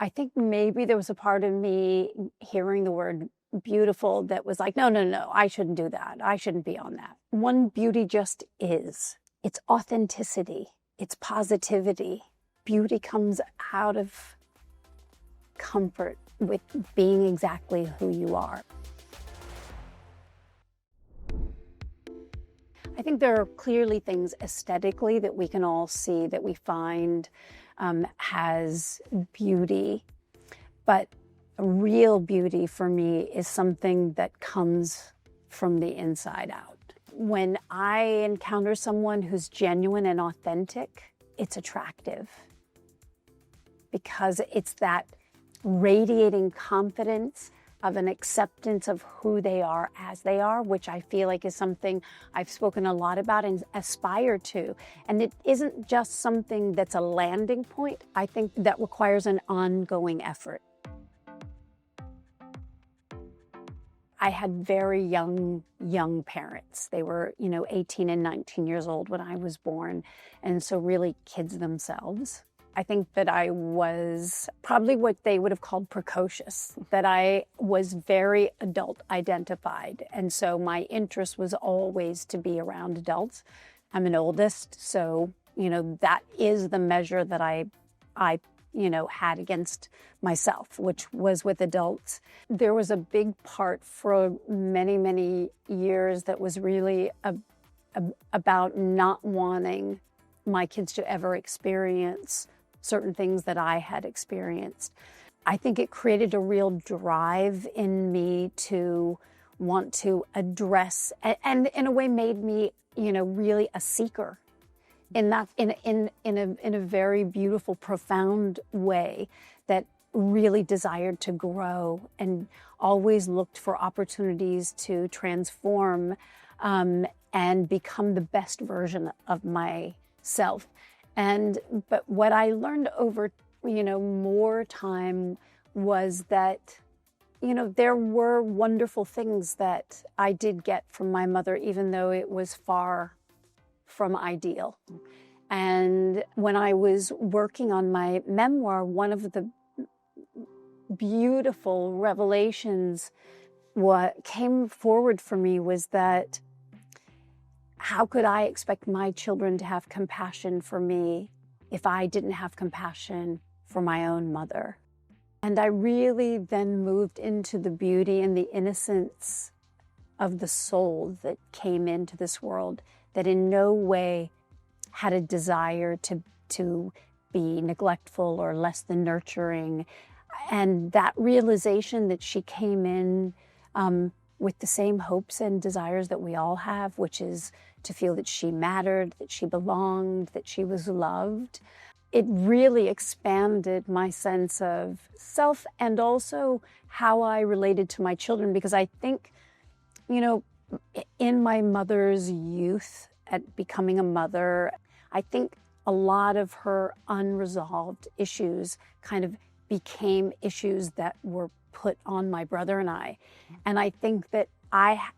I think maybe there was a part of me hearing the word beautiful that was like, no, no, no, I shouldn't do that. I shouldn't be on that. One, beauty just is. It's authenticity. It's positivity. Beauty comes out of comfort with being exactly who you are. I think there are clearly things aesthetically that we can all see that we find has beauty, but real beauty for me is something that comes from the inside out. When I encounter someone who's genuine and authentic, it's attractive because it's that radiating confidence of an acceptance of who they are as they are, which I feel like is something I've spoken a lot about and aspire to. And it isn't just something that's a landing point. I think that requires an ongoing effort. I had very young parents. They were, 18 and 19 years old when I was born. And so really kids themselves. I think that I was probably what they would have called precocious, that I was very adult identified. And so my interest was always to be around adults. I'm an oldest, so, that is the measure that I had against myself, which was with adults. There was a big part for many, many years that was really about not wanting my kids to ever experience certain things that I had experienced. I think it created a real drive in me to want to address, and in a way made me, really a seeker. In a very beautiful, profound way that really desired to grow and always looked for opportunities to transform and become the best version of myself. But what I learned over, more time was that, there were wonderful things that I did get from my mother, even though it was far from ideal. And when I was working on my memoir, one of the beautiful revelations what came forward for me was that how could I expect my children to have compassion for me if I didn't have compassion for my own mother? And I really then moved into the beauty and the innocence of the soul that came into this world, that in no way had a desire to be neglectful or less than nurturing. And that realization that she came in with the same hopes and desires that we all have, which is to feel that she mattered, that she belonged, that she was loved. It really expanded my sense of self and also how I related to my children, because I think, in my mother's youth at becoming a mother, I think a lot of her unresolved issues kind of became issues that were put on my brother and I. And I think that I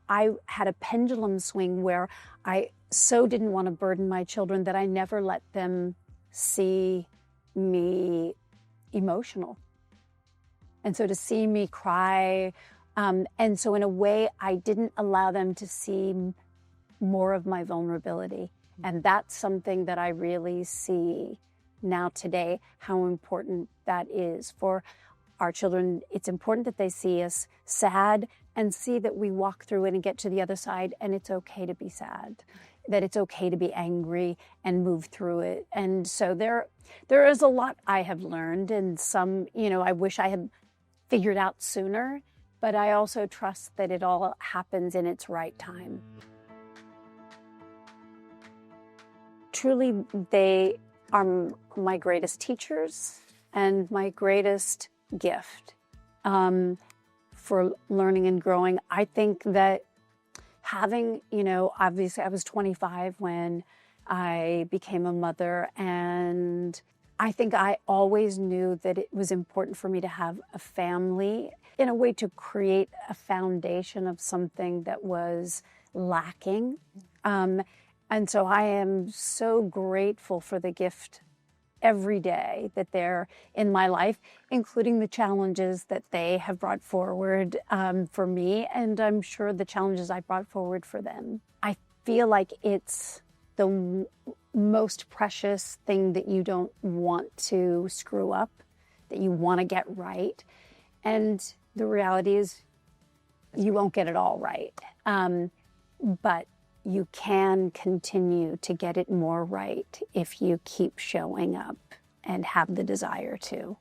had a pendulum swing where I so didn't want to burden my children that I never let them see me emotional. And so to see me cry, and so in a way, I didn't allow them to see more of my vulnerability. And that's something that I really see now today, how important that is for our children. It's important that they see us sad and see that we walk through it and get to the other side, and it's okay to be sad, that it's okay to be angry and move through it. And so there is a lot I have learned, and some, I wish I had figured out sooner, but I also trust that it all happens in its right time. Truly, they are my greatest teachers and my greatest gift for learning and growing. I think that having, obviously I was 25 when I became a mother, and I think I always knew that it was important for me to have a family in a way to create a foundation of something that was lacking. And so I am so grateful for the gift every day that they're in my life, including the challenges that they have brought forward for me, and I'm sure the challenges I brought forward for them. I feel like it's the most precious thing that you don't want to screw up, that you want to get right. And the reality is you won't get it all right. But you can continue to get it more right if you keep showing up and have the desire to.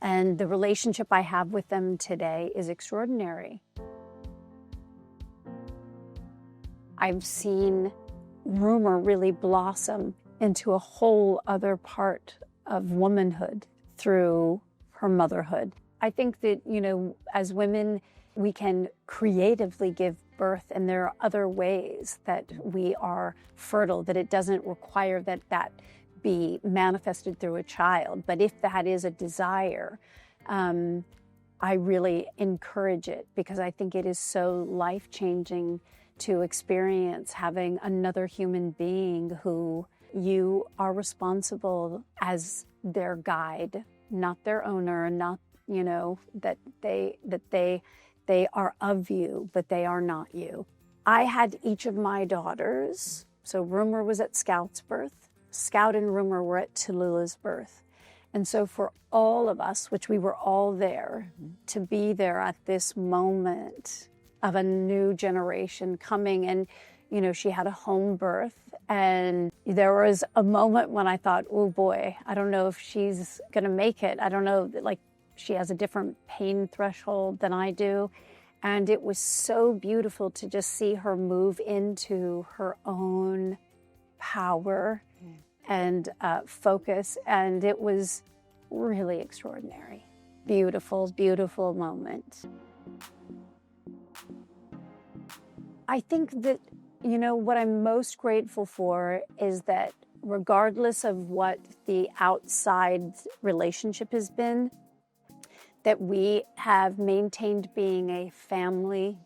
And the relationship I have with them today is extraordinary. I've seen Rumor really blossom into a whole other part of womanhood through her motherhood. I think that, as women, we can creatively give birth, and there are other ways that we are fertile, that it doesn't require that be manifested through a child. But if that is a desire, I really encourage it, because I think it is so life-changing to experience having another human being who you are responsible as their guide, not their owner, not, that they are of you, but they are not you. I had each of my daughters, so Rumor was at Scout's birth, Scout and Rumor were at Tallulah's birth. And so for all of us, which we were all there, to be there at this moment of a new generation coming, and she had a home birth, and there was a moment when I thought, oh boy, I don't know if she's gonna make it. I don't know, she has a different pain threshold than I do. And it was so beautiful to just see her move into her own power and focus. And it was really extraordinary. Beautiful, beautiful moment. I think that, what I'm most grateful for is that regardless of what the outside relationship has been, that we have maintained being a family,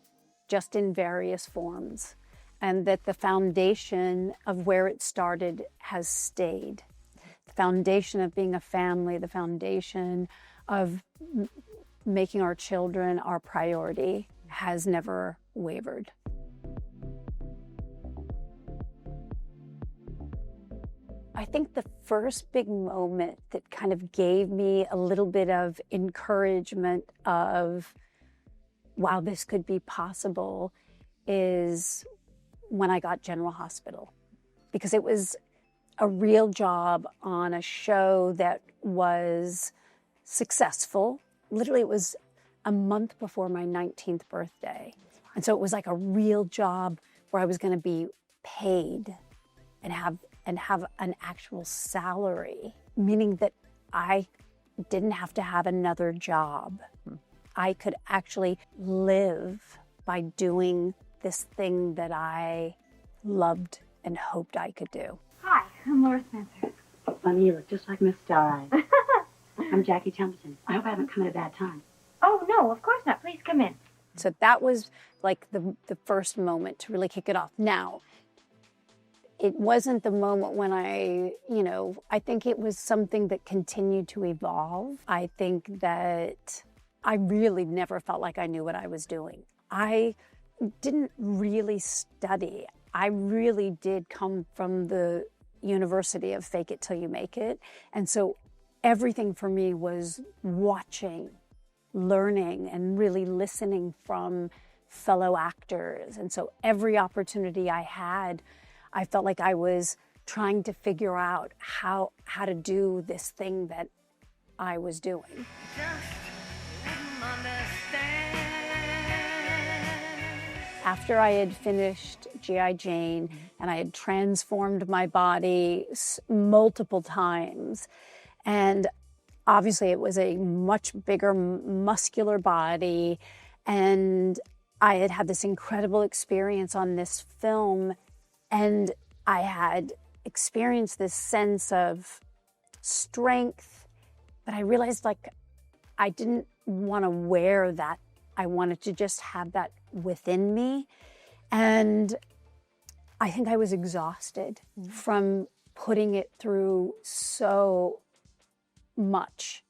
just in various forms, and that the foundation of where it started has stayed. The foundation of being a family, the foundation of making our children our priority has never wavered. I think the first big moment that kind of gave me a little bit of encouragement of, wow, this could be possible, is when I got General Hospital. Because it was a real job on a show that was successful. Literally, it was a month before my 19th birthday. And so it was like a real job where I was going to be paid and have an actual salary, meaning that I didn't have to have another job. I could actually live by doing this thing that I loved and hoped I could do. Hi, I'm Laura Spencer. Funny, you look just like Miss Di. I'm Jackie Templeton. I hope I haven't come at a bad time. Oh, no, of course not. Please come in. So that was like the first moment to really kick it off. Now, it wasn't the moment when I think it was something that continued to evolve. I think that I really never felt like I knew what I was doing. I didn't really study. I really did come from the university of fake it till you make it. And so everything for me was watching, learning, and really listening from fellow actors. And so every opportunity I had, I felt like I was trying to figure out how to do this thing that I was doing. After I had finished G.I. Jane and I had transformed my body multiple times, and obviously it was a much bigger muscular body, and I had had this incredible experience on this film, and I had experienced this sense of strength, but I realized I didn't want to wear that. I wanted to just have that within me. And I think I was exhausted from putting it through so much.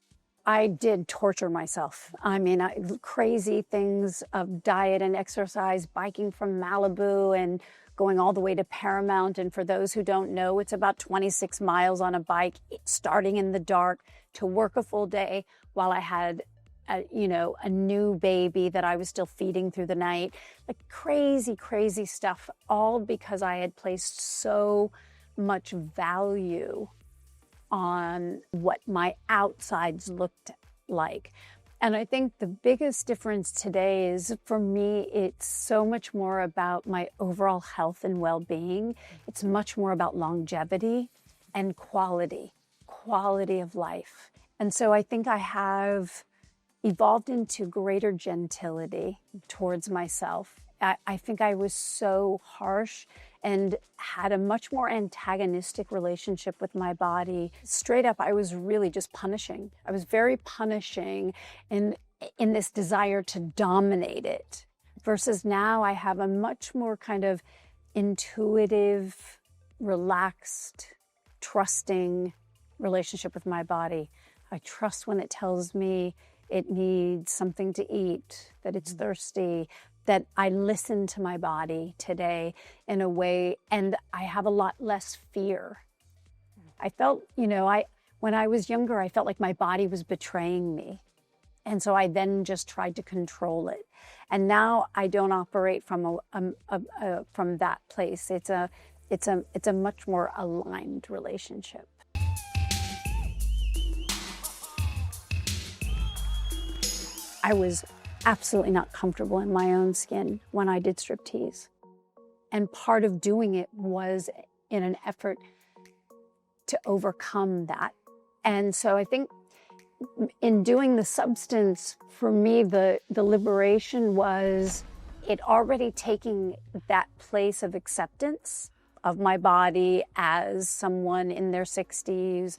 I did torture myself. I mean, crazy things of diet and exercise, biking from Malibu and going all the way to Paramount. And for those who don't know, it's about 26 miles on a bike, starting in the dark, to work a full day while I had a new baby that I was still feeding through the night. Like crazy, crazy stuff, all because I had placed so much value on what my outsides looked like. And I think the biggest difference today is, for me, it's so much more about my overall health and well-being. It's much more about longevity and quality of life. And so I think I have evolved into greater gentility towards myself. I think I was so harsh and had a much more antagonistic relationship with my body. Straight up, I was really just punishing. I was very punishing in this desire to dominate it. Versus now, I have a much more kind of intuitive, relaxed, trusting relationship with my body. I trust when it tells me it needs something to eat, that it's thirsty, that I listen to my body today in a way, and I have a lot less fear. I felt, when I was younger, I felt like my body was betraying me. And so I then just tried to control it. And now I don't operate from from that place. It's a much more aligned relationship. I was absolutely not comfortable in my own skin when I did striptease. And part of doing it was in an effort to overcome that. And so I think in doing the substance, for me, the liberation was it already taking that place of acceptance of my body as someone in their 60s,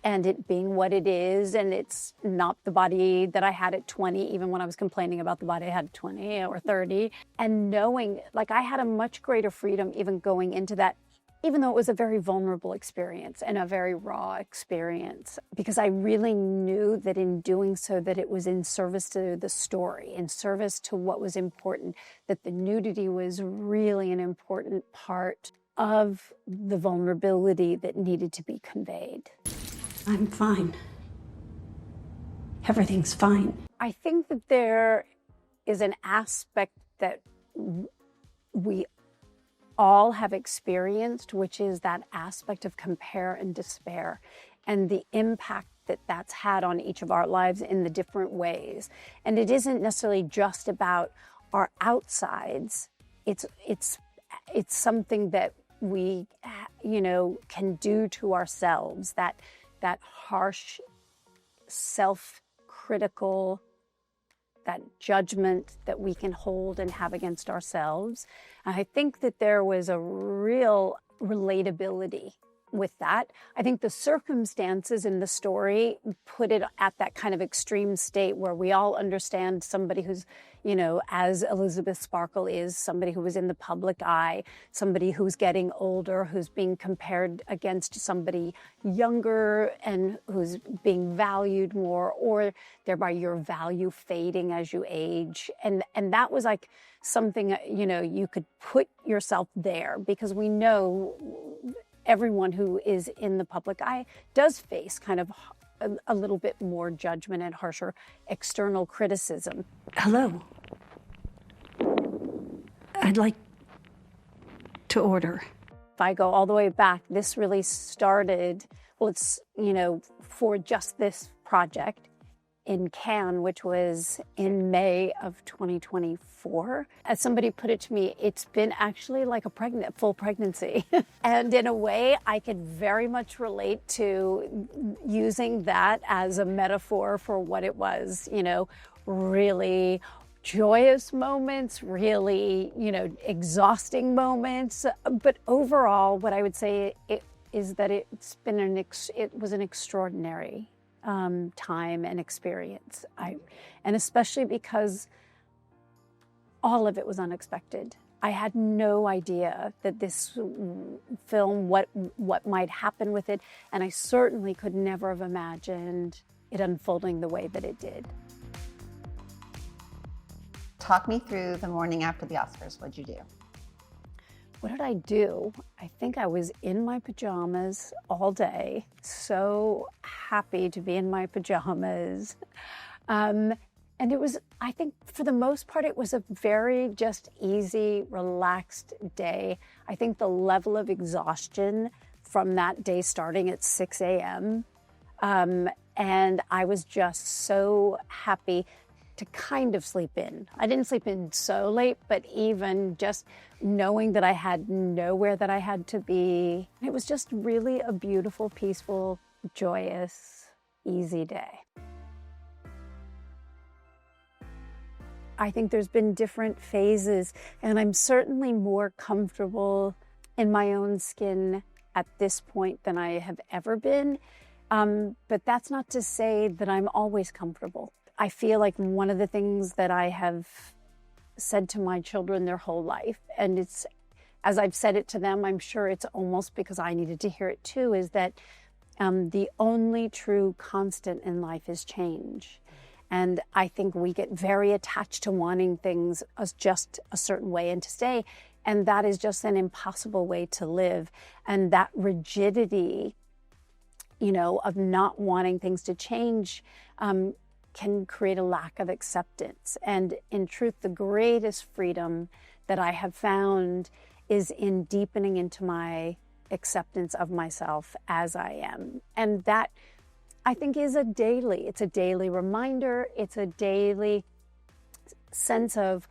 and it being what it is, and it's not the body that I had at 20, even when I was complaining about the body I had at 20 or 30. And knowing, like, I had a much greater freedom even going into that, even though it was a very vulnerable experience and a very raw experience, because I really knew that in doing so, that it was in service to the story, in service to what was important, that the nudity was really an important part of the vulnerability that needed to be conveyed. I'm fine. Everything's fine. I think that there is an aspect that we all have experienced, which is that aspect of compare and despair, and the impact that that's had on each of our lives in the different ways. And it isn't necessarily just about our outsides. It's something that we, can do to ourselves, that harsh, self-critical, that judgment that we can hold and have against ourselves. I think that there was a real relatability with that. I think the circumstances in the story put it at that kind of extreme state where we all understand somebody who's, as Elizabeth Sparkle is, somebody who was in the public eye, somebody who's getting older, who's being compared against somebody younger and who's being valued more, or thereby your value fading as you age. And that was like something, you could put yourself there, because we know everyone who is in the public eye does face kind of a little bit more judgment and harsher external criticism. Hello. I'd like to order. If I go all the way back, this really started, for just this project in Cannes, which was in May of 2024. As somebody put it to me, it's been actually like a full pregnancy. And in a way, I could very much relate to using that as a metaphor for what it was, really joyous moments, really, exhausting moments. But overall, what I would say is that it was an extraordinary time and experience. And especially because all of it was unexpected. I had no idea that this film, what might happen with it, and I certainly could never have imagined it unfolding the way that it did. Talk me through the morning after the Oscars. What'd you do? What did I do? I think I was in my pajamas all day, so happy to be in my pajamas. And it was, I think for the most part, it was a very just easy, relaxed day. I think the level of exhaustion from that day starting at 6 a.m. And I was just so happy to kind of sleep in. I didn't sleep in so late, but even just knowing that I had nowhere that I had to be, it was just really a beautiful, peaceful, joyous, easy day. I think there's been different phases, and I'm certainly more comfortable in my own skin at this point than I have ever been. But that's not to say that I'm always comfortable. I feel like one of the things that I have said to my children their whole life, and it's, as I've said it to them, I'm sure it's almost because I needed to hear it too, is that the only true constant in life is change. And I think we get very attached to wanting things as just a certain way and to stay. And that is just an impossible way to live. And that rigidity, of not wanting things to change can create a lack of acceptance. And in truth, the greatest freedom that I have found is in deepening into my acceptance of myself as I am. And that, I think, it's a daily reminder. It's a daily sense of,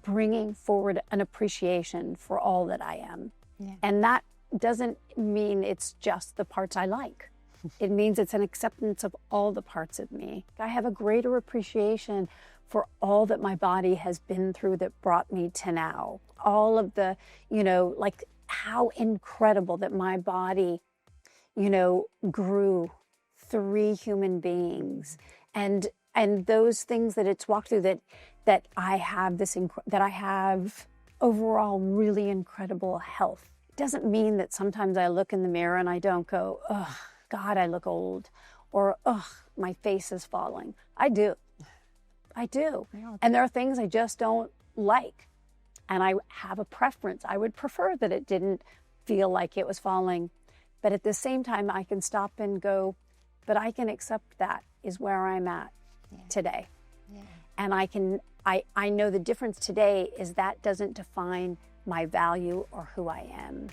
bringing forward an appreciation for all that I am. Yeah. And that doesn't mean it's just the parts I like. It means it's an acceptance of all the parts of me. I have a greater appreciation for all that my body has been through that brought me to now. All of the, like how incredible that my body grew 3 human beings, and those things that it's walked through, that I have overall really incredible health. It doesn't mean that sometimes I look in the mirror and I don't go, oh God, I look old, or oh, my face is falling. I do. And there are things I just don't like, and I have a preference. I would prefer that it didn't feel like it was falling. But at the same time, I can stop and go, but I can accept that is where I'm at today. Yeah. And I know the difference today is that doesn't define my value or who I am.